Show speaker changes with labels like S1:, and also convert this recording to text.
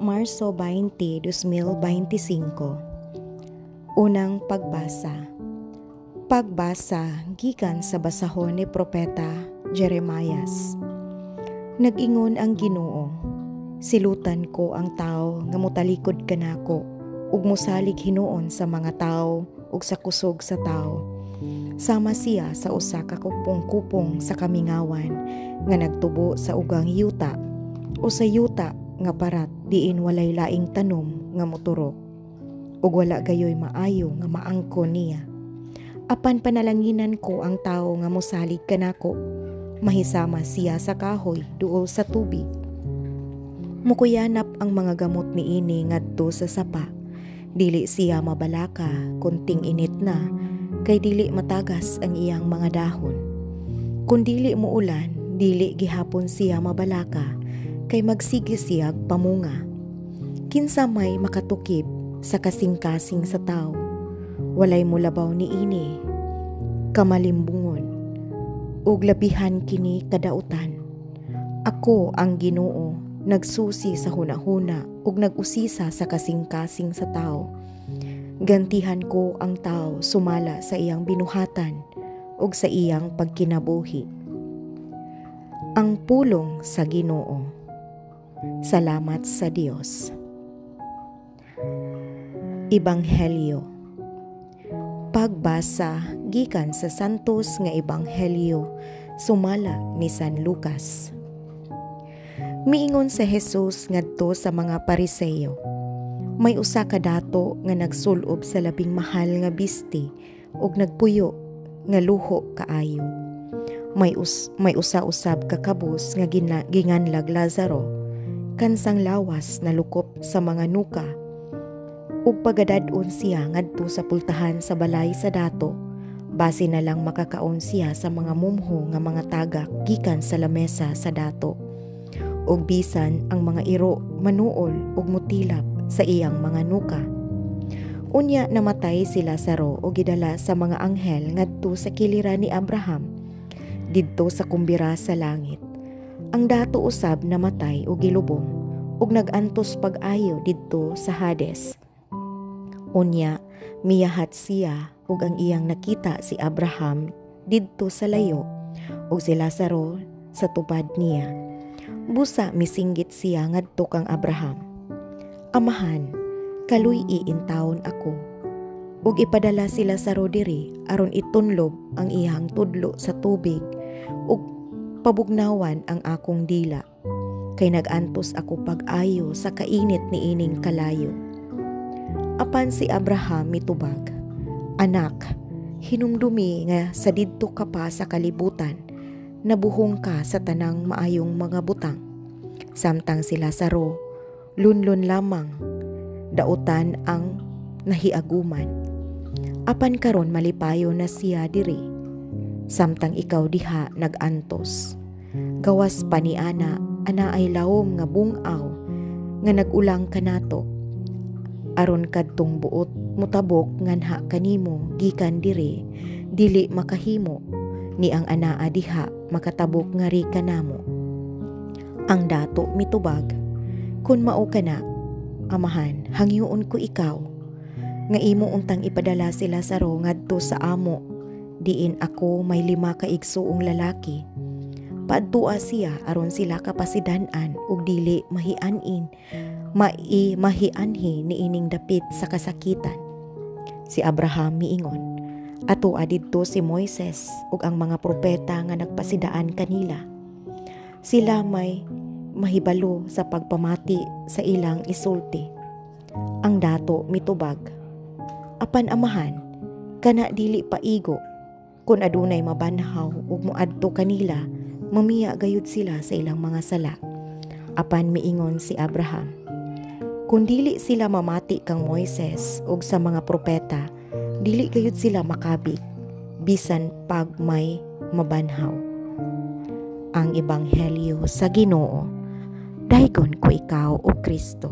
S1: Marso 20, 2025. Unang pagbasa. Pagbasa gikan sa basahon ni Propeta Jeremias. Nag-ingon ang Ginoo, silutan ko ang tao nga motalikod kanako, ug mosalig hinuon sa mga tao ug sa kusog sa tao. Sama siya sa usa ka kupong-kupong sa kamingawan nga nagtubo sa ugang yuta o sa yuta nga parat diin walay laing tanom nga moturok ug wala gayoy maayo nga maangkon niya. Apan panalanginan ko ang tawo nga mosalig kanako, mahisama siya sa kahoy duol sa tubig. Mukuyanap ang mga gamot niini ngadto sa sapa, dili siya mabalaka kunting init na, kay dili matagas ang iyang mga dahon. Kung dili muulan, dili gihapon siya mabalaka, kay magsigi siyag pamunga. Kinsa may makatukib sa kasing-kasing sa tao, walay mulabaw niini, kamalimbungon, ug labihan kini kadautan. Ako ang Ginoo, nagsusi sa hunahuna ug nag-usisa sa kasing-kasing sa tao. Gantihan ko ang tao sumala sa iyang binuhatan ug sa iyang pagkinabuhi. Ang pulong sa Ginoo. Salamat sa Dios. Ebanghelyo. Pagbasa gikan sa santos nga ebanghelyo sumala ni San Lucas. Miingon sa Jesus ngadto sa mga Pariseo. May usa ka dato nga nagsulob sa labing mahal nga bisti ug nagpuyo nga luho kaayo. May usa-usab ka kabus nga ginganlag Lazaro, kansang lawas na lukop sa mga nuka, ug pagadad-on siya ngadto sa pultahan sa balay sa dato, base na lang makakaon siya sa mga mumho nga mga tagak gikan sa lamesa sa dato, ug bisan ang mga iro manuol ug mutilap sa iyang mga nuka. Unya namatay si Lazaro ug gidala sa mga anghel ngadto sa kiliran ni Abraham didto sa kumbira sa langit. Ang dato usab namatay ug gilubong ug nagantos pag-ayo didto sa Hades. Unya miyahat siya ug ang iyang nakita si Abraham didto sa layo ug si Lazaro sa tubad niya. Busa misinggit siya ngadto kang Abraham. Amahan, kaluy iintawon ako. Ug ipadala si Lazaro diri aron itunlob ang iyang tudlo sa tubig ug pabugnawan ang akong dila, kay nagantos ako pag-ayo sa kainit ni ining kalayo. Apan si Abraham mitubag, Anak, hinumdumi nga sa didto ka pa sa kalibutan, nabuhong ka sa tanang maayong mga butang. Samtang si Lazaro, lunlon lamang, dautan ang nahiaguman. Apan karon malipayo na siya diri, samtang ikaw diha nagantos. Gawas pa ni ana ay lawom nga bungaw nga nagulang kanato, aron kadtong buot mutabok nganha kanimo gikan diri, dili makahimo ni ang anaa diha makatabok ngari kanamo. Ang dato mitubag, kun mao kana, amahan, hangyoon ko ikaw nga imo untang ipadala si Lazaro ngadto sa amo diin ako may 5 ka igsuong lalaki. Paadtua siya aron sila kapasidan-an ug dili mahianhi ni ining dapit sa kasakitan. Si Abraham miingon, atua didto si Moises ug ang mga propeta nga nagpasidaan kanila. Sila may mahibalo sa pagpamati sa ilang isulti. Ang dato mitubag, apan amahan, kana dili paigo, kun adunay mabanhaw ug moadto kanila, mamiya gayud sila sa ilang mga sala. Apan miingon si Abraham, kung dili sila mamati kang Moises ug sa mga propeta, dili gayud sila makabig, bisan pag may mabanhaw. Ang ebanghelyo sa Ginoo. Dayon ko ikaw, O Kristo.